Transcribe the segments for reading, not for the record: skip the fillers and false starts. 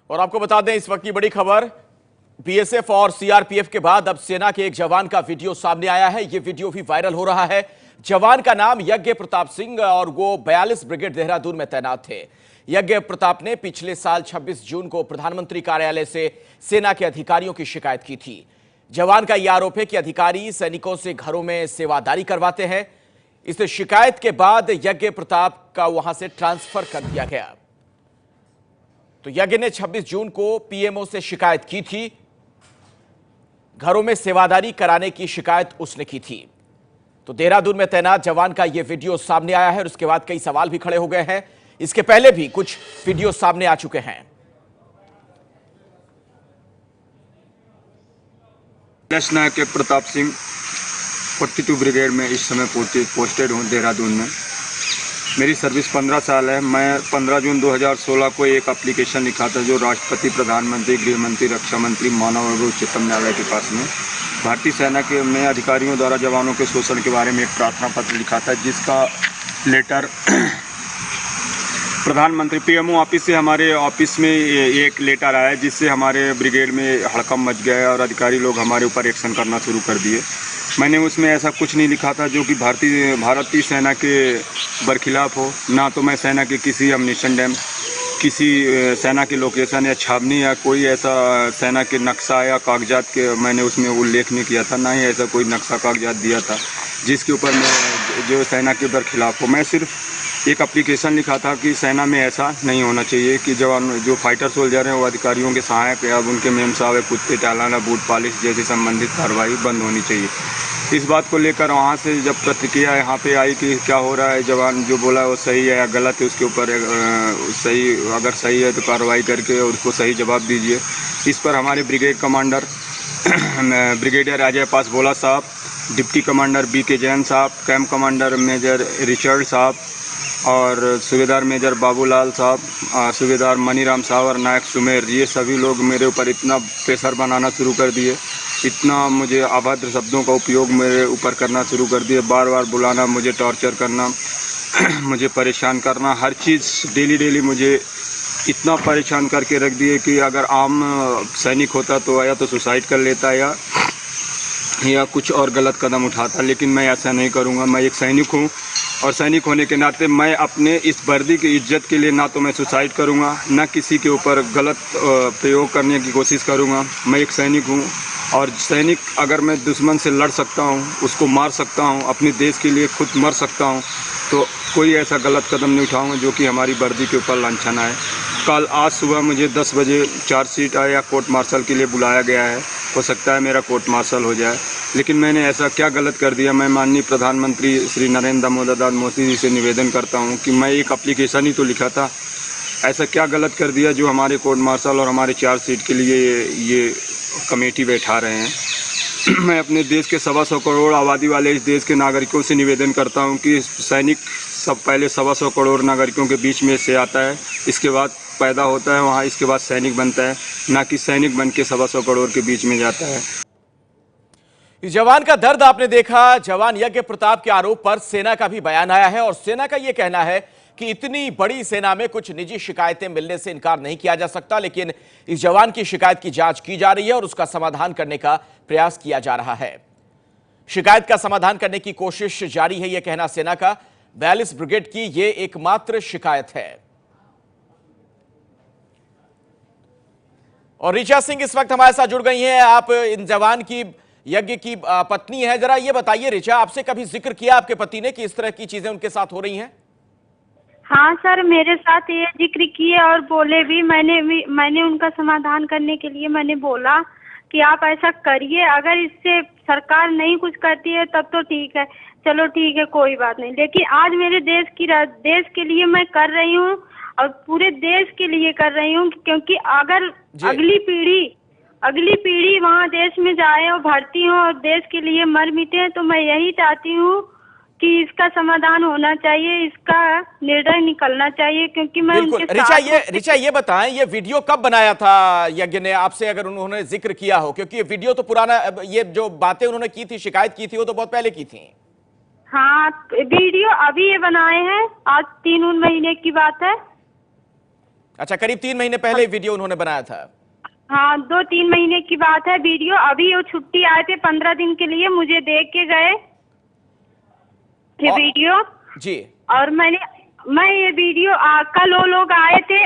और आपको बता दें इस वक्त की बड़ी खबर, बीएसएफ और सीआरपीएफ के बाद अब सेना के एक जवान का वीडियो सामने आया है। यह वीडियो भी वायरल हो रहा है। जवान का नाम यज्ञ प्रताप सिंह और वो 42 ब्रिगेड देहरादून में तैनात थे। यज्ञ प्रताप ने पिछले साल 26 जून को प्रधानमंत्री कार्यालय से सेना के अधिकारियों की शिकायत की थी। जवान का यह आरोप है कि अधिकारी सैनिकों से घरों में सेवादारी करवाते हैं। इस शिकायत के बाद यज्ञ प्रताप का वहां से ट्रांसफर कर दिया गया। तो यज्ञ ने 26 जून को पीएमओ से शिकायत की थी। घरों में सेवादारी कराने की शिकायत उसने की थी। तो देहरादून में तैनात जवान का यह वीडियो सामने आया है और उसके बाद कई सवाल भी खड़े हो गए हैं। इसके पहले भी कुछ वीडियो सामने आ चुके हैं। नायक प्रताप सिंह 42 ब्रिगेड में इस समय पोस्टेड हूँ देहरादून में। मेरी सर्विस 15 साल है। मैं 15 जून 2016 को एक एप्लीकेशन लिखा था जो राष्ट्रपति, प्रधानमंत्री, गृह मंत्री, रक्षा मंत्री, मानव और उच्चतम न्यायालय के पास में भारतीय सेना के में अधिकारियों द्वारा जवानों के शोषण के बारे में एक प्रार्थना पत्र लिखा था, जिसका लेटर प्रधानमंत्री पीएमओ ऑफिस से हमारे ऑफिस में एक लेटर आया, जिससे हमारे ब्रिगेड में हड़कंप मच गया और अधिकारी लोग हमारे ऊपर एक्शन करना शुरू कर दिए। मैंने उसमें ऐसा कुछ नहीं लिखा था जो कि भारतीय सेना के बरखिलाफ़ हो। ना तो मैं सेना के किसी अम्युनिशन डैम, किसी सेना के लोकेशन या छावनी या कोई ऐसा सेना के नक्शा या कागजात के मैंने उसमें उल्लेख नहीं किया था। ना ही ऐसा कोई नक्शा कागजात दिया था जिसके ऊपर मैं जो सेना के बरखिलाफ़ हो। मैं सिर्फ एक एप्लीकेशन लिखा था कि सेना में ऐसा नहीं होना चाहिए कि जवान जो फाइटर सोल्जर हैं वो अधिकारियों के सहायक या उनके मेम साहब कुत्ते टालाना, बूट पॉलिश जैसी संबंधित कार्रवाई बंद होनी चाहिए। इस बात को लेकर वहाँ से जब प्रतिक्रिया यहाँ पे आई कि क्या हो रहा है, जवान जो बोला है वो सही है या गलत है, उसके ऊपर सही, अगर सही है तो कार्रवाई करके उसको सही जवाब दीजिए। इस पर हमारे ब्रिगेड कमांडर ब्रिगेडियर अजय पासभोला साहब, डिप्टी कमांडर बीके जैन साहब, कैंप कमांडर मेजर रिचर्ड साहब और सूबेदार मेजर बाबूलाल साहब, सूबेदार मनीराम साहब और नायक सुमेर, ये सभी लोग मेरे ऊपर इतना प्रेशर बनाना शुरू कर दिए, इतना मुझे अभद्र शब्दों का उपयोग मेरे ऊपर करना शुरू कर दिए, बार बार बुलाना, मुझे टॉर्चर करना, मुझे परेशान करना, हर चीज़ डेली मुझे इतना परेशान करके रख दिए कि अगर आम सैनिक होता तो या तो सुसाइड कर लेता या कुछ और गलत कदम उठाता। लेकिन मैं ऐसा नहीं करूँगा। मैं एक सैनिक हूँ और सैनिक होने के नाते मैं अपने इस वर्दी की इज्जत के लिए ना तो मैं सुसाइड करूँगा, ना किसी के ऊपर गलत प्रयोग करने की कोशिश करूँगा। मैं एक सैनिक हूँ और सैनिक अगर मैं दुश्मन से लड़ सकता हूँ, उसको मार सकता हूँ, अपने देश के लिए खुद मर सकता हूँ, तो कोई ऐसा गलत कदम नहीं उठाऊँगा जो कि हमारी वर्दी के ऊपर लांछन आए। आज सुबह मुझे 10 बजे चार्जशीट या कोर्ट मार्शल के लिए बुलाया गया है। हो सकता है मेरा कोर्ट मार्शल हो जाए, लेकिन मैंने ऐसा क्या गलत कर दिया? मैं माननीय प्रधानमंत्री श्री नरेंद्र दामोदर दास मोदी जी से निवेदन करता हूं कि मैं एक एप्लीकेशन ही तो लिखा था, ऐसा क्या गलत कर दिया जो हमारे कोर्ट मार्शल और हमारे चार्जशीट के लिए ये कमेटी बैठा रहे हैं। मैं अपने देश के 125 करोड़ आबादी वाले इस देश के नागरिकों से निवेदन करता हूँ कि सैनिक सब पहले 125 करोड़ नागरिकों के बीच में से आता है, इसके बाद पैदा होता है वहाँ, इसके बाद सैनिक बनता है, ना कि सैनिक बन के 125 करोड़ के बीच में जाता है। इस जवान का दर्द आपने देखा। जवान यज्ञ प्रताप के आरोप पर सेना का भी बयान आया है और सेना का यह कहना है कि इतनी बड़ी सेना में कुछ निजी शिकायतें मिलने से इनकार नहीं किया जा सकता, लेकिन इस जवान की शिकायत की जांच की जा रही है और उसका समाधान करने का प्रयास किया जा रहा है। शिकायत का समाधान करने की कोशिश जारी है, यह कहना सेना का। 42 ब्रिगेड की यह एकमात्र शिकायत है। और ऋचा सिंह इस वक्त हमारे साथ जुड़ गई हैं। आप इन जवान की, यज्ञ की पत्नी है। जरा ये बताइए ऋचा, आपसे कभी जिक्र किया आपके पति ने कि इस तरह की चीजें उनके साथ हो रही हैं? हाँ सर, मेरे साथ ये जिक्र किए और बोले भी। मैंने उनका समाधान करने के लिए मैंने बोला कि आप ऐसा करिए, अगर इससे सरकार नहीं कुछ करती है तब तो ठीक है, चलो ठीक है, कोई बात नहीं, लेकिन आज मेरे देश के लिए मैं कर रही हूँ और पूरे देश के लिए कर रही हूँ, क्योंकि अगर अगली पीढ़ी वहाँ देश में जाए और भर्ती हो और देश के लिए मर मिटे, तो मैं यही चाहती हूँ कि इसका समाधान होना चाहिए, इसका निर्णय निकलना चाहिए, क्योंकि मैं उनके साथ। ऋचा ये बताएं, ये वीडियो कब बनाया था यज्ञ ने आपसे, अगर उन्होंने जिक्र किया हो? क्योंकि ये वीडियो तो पुराना, ये जो बातें उन्होंने की थी, शिकायत की थी, वो तो बहुत पहले की थी। हाँ, वीडियो अभी ये बनाए हैं, आज 3 महीने की बात है। अच्छा, करीब 3 महीने पहले वीडियो उन्होंने बनाया था। हाँ, 2-3 महीने की बात है वीडियो। अभी वो छुट्टी आए थे 15 दिन के लिए, मुझे देख के गए थे वीडियो जी। और मैं ये वीडियो कल वो लोग आए थे,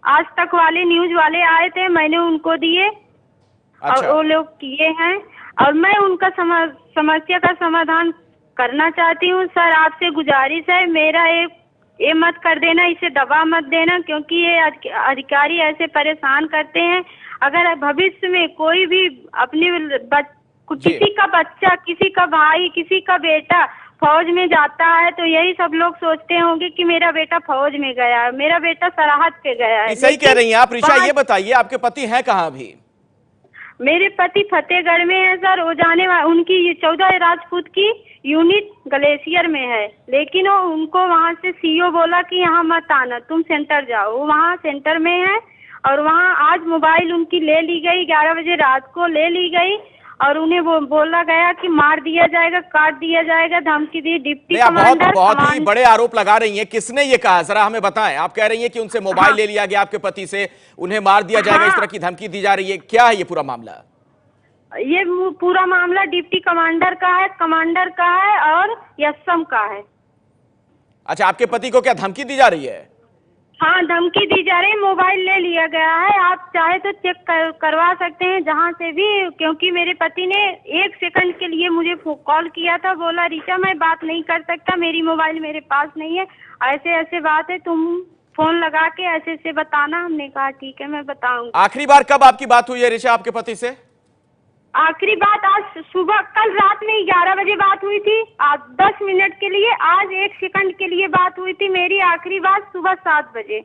आज तक वाले न्यूज वाले आए थे, मैंने उनको दिए। अच्छा। और वो लोग किए हैं और मैं उनका समस्या का समाधान करना चाहती हूँ। सर, आपसे गुजारिश है, मेरा ये मत कर देना, इसे दबा मत देना, क्योंकि ये अधिकारी ऐसे परेशान करते हैं। अगर भविष्य में कोई भी अपने किसी का बच्चा, किसी का भाई, किसी का बेटा फौज में जाता है तो यही सब लोग सोचते होंगे कि मेरा बेटा फौज में गया है, मेरा बेटा सरहद पे गया है। सही कह रही हैं आप ऋचा। ये बताइए, आपके पति हैं कहाँ अभी? मेरे पति फतेहगढ़ में है सर। वो उनकी 14 राजपूत की यूनिट ग्लेशियर में है, लेकिन उनको वहाँ से सीओ बोला कि यहाँ मत आना, तुम सेंटर जाओ। वो वहाँ सेंटर में है और वहाँ आज मोबाइल उनकी ले ली गई, 11 बजे रात को ले ली गई और उन्हें वो बोला गया कि मार दिया जाएगा, काट दिया जाएगा, धमकी दी। डिप्टी कमांडर बहुत ही बड़े आरोप लगा रही हैं। किसने ये कहा, जरा हमें बताएं। आप कह रही हैं कि उनसे मोबाइल ले लिया गया आपके पति से, उन्हें मार दिया जाएगा, इस तरह की धमकी दी जा रही है। क्या है ये पूरा मामला? ये पूरा मामला डिप्टी कमांडर का है, कमांडर का है और एसएम का है। अच्छा, आपके पति को क्या धमकी दी जा रही है? हाँ, धमकी दी जा रही है, मोबाइल ले लिया गया है। आप चाहे तो चेक करवा सकते हैं जहाँ से भी, क्योंकि मेरे पति ने 1 सेकंड के लिए मुझे कॉल किया था, बोला ऋचा मैं बात नहीं कर सकता, मेरी मोबाइल मेरे पास नहीं है, ऐसे ऐसे बात है, तुम फोन लगा के ऐसे ऐसे बताना। हमने कहा ठीक है, मैं बताऊंगी। आखिरी बार कब आपकी बात हुई है ऋचा आपके पति से? आखिरी बात आज सुबह, कल रात में 11 बजे बात हुई थी, आज 10 मिनट के लिए, आज 1 सेकंड के लिए बात हुई थी। मेरी आखिरी बात सुबह 7 बजे।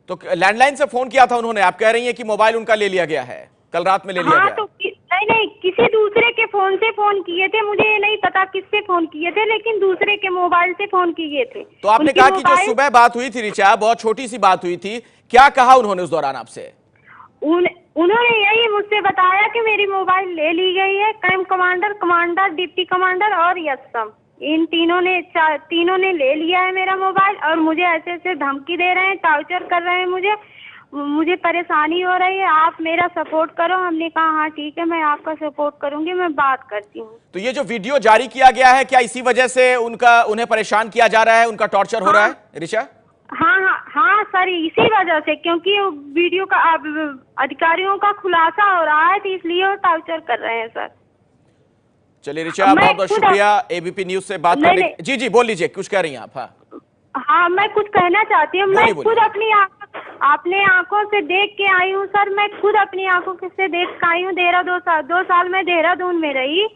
तो लैंडलाइन से फोन किया था उन्होंने? आप कह रही हैं कि मोबाइल उनका ले लिया गया है, कल रात में ले लिया गया। तो नहीं, किसी दूसरे के फोन से फोन किए थे, मुझे ये नहीं पता किससे फोन किए थे, लेकिन दूसरे के मोबाइल से फोन किए थे। तो आपने कहा कि जो सुबह बात हुई थी ऋचा, बहुत छोटी सी बात हुई थी, क्या कहा उन्होंने उस दौरान आपसे? उन्होंने यही मुझसे बताया कि मेरी मोबाइल ले ली गई है। Camp commander, commander, deputy commander और एसएम, इन तीनों ने ले लिया है मेरा मोबाइल और मुझे ऐसे ऐसे धमकी दे रहे हैं, टॉर्चर कर रहे हैं, मुझे परेशानी हो रही है, आप मेरा सपोर्ट करो। हमने कहा हाँ ठीक है, मैं आपका सपोर्ट करूंगी, मैं बात करती हूँ। तो ये जो वीडियो जारी किया गया है, क्या इसी वजह से उन्हें परेशान किया जा रहा है, उनका टॉर्चर हो रहा है ऋचा? हाँ सर, इसी वजह से, क्योंकि वीडियो का अधिकारियों का खुलासा हो रहा है, तो इसलिए वो टॉर्चर कर रहे हैं सर। चलिए ऋचा, बहुत बहुत शुक्रिया एबीपी न्यूज से बात करने। जी बोल लीजिए, कुछ कह रही हैं आप? हाँ, मैं कुछ कहना चाहती हूँ। मैं खुद अपने आंखों से देख के आई हूँ सर, मैं खुद अपनी आंखों से देख के आई हूँ। 2 साल मैं देहरादून में रही,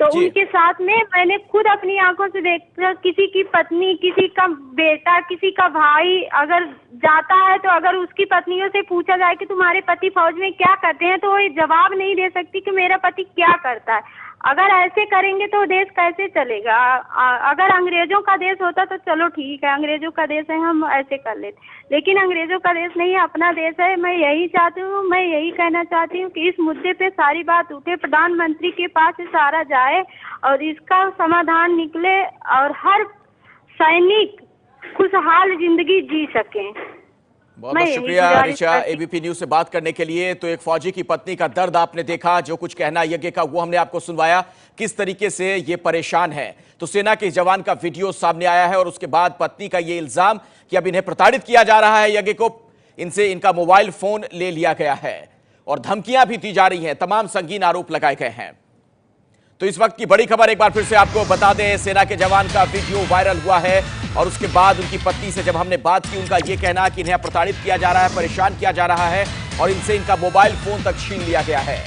तो उनके साथ में मैंने खुद अपनी आंखों से देखा, किसी की पत्नी, किसी का बेटा, किसी का भाई अगर जाता है तो अगर उसकी पत्नियों से पूछा जाए कि तुम्हारे पति फौज में क्या करते हैं, तो वो जवाब नहीं दे सकती कि मेरा पति क्या करता है। अगर ऐसे करेंगे तो देश कैसे चलेगा? अगर अंग्रेजों का देश होता तो चलो ठीक है, अंग्रेजों का देश है, हम ऐसे कर लेते, लेकिन अंग्रेजों का देश नहीं है, अपना देश है। मैं यही चाहती हूँ, मैं यही कहना चाहती हूँ कि इस मुद्दे पे सारी बात उठे, प्रधानमंत्री के पास इशारा जाए और इसका समाधान निकले और हर सैनिक खुशहाल जिंदगी जी सके। बहुत बहुत शुक्रिया ऋचा एबीपी न्यूज से बात करने के लिए। तो एक फौजी की पत्नी का दर्द आपने देखा, जो कुछ कहना यज्ञ का वो हमने आपको सुनवाया, किस तरीके से ये परेशान है। तो सेना के जवान का वीडियो सामने आया है और उसके बाद पत्नी का ये इल्जाम कि अब इन्हें प्रताड़ित किया जा रहा है, यज्ञ को इनका मोबाइल फोन ले लिया गया है और धमकियां भी दी जा रही हैं, तमाम संगीन आरोप लगाए गए हैं। तो इस वक्त की बड़ी खबर एक बार फिर से आपको बता दें, सेना के जवान का वीडियो वायरल हुआ है और उसके बाद उनकी पत्नी से जब हमने बात की, उनका यह कहना कि इन्हें प्रताड़ित किया जा रहा है, परेशान किया जा रहा है और इनसे इनका मोबाइल फोन तक छीन लिया गया है।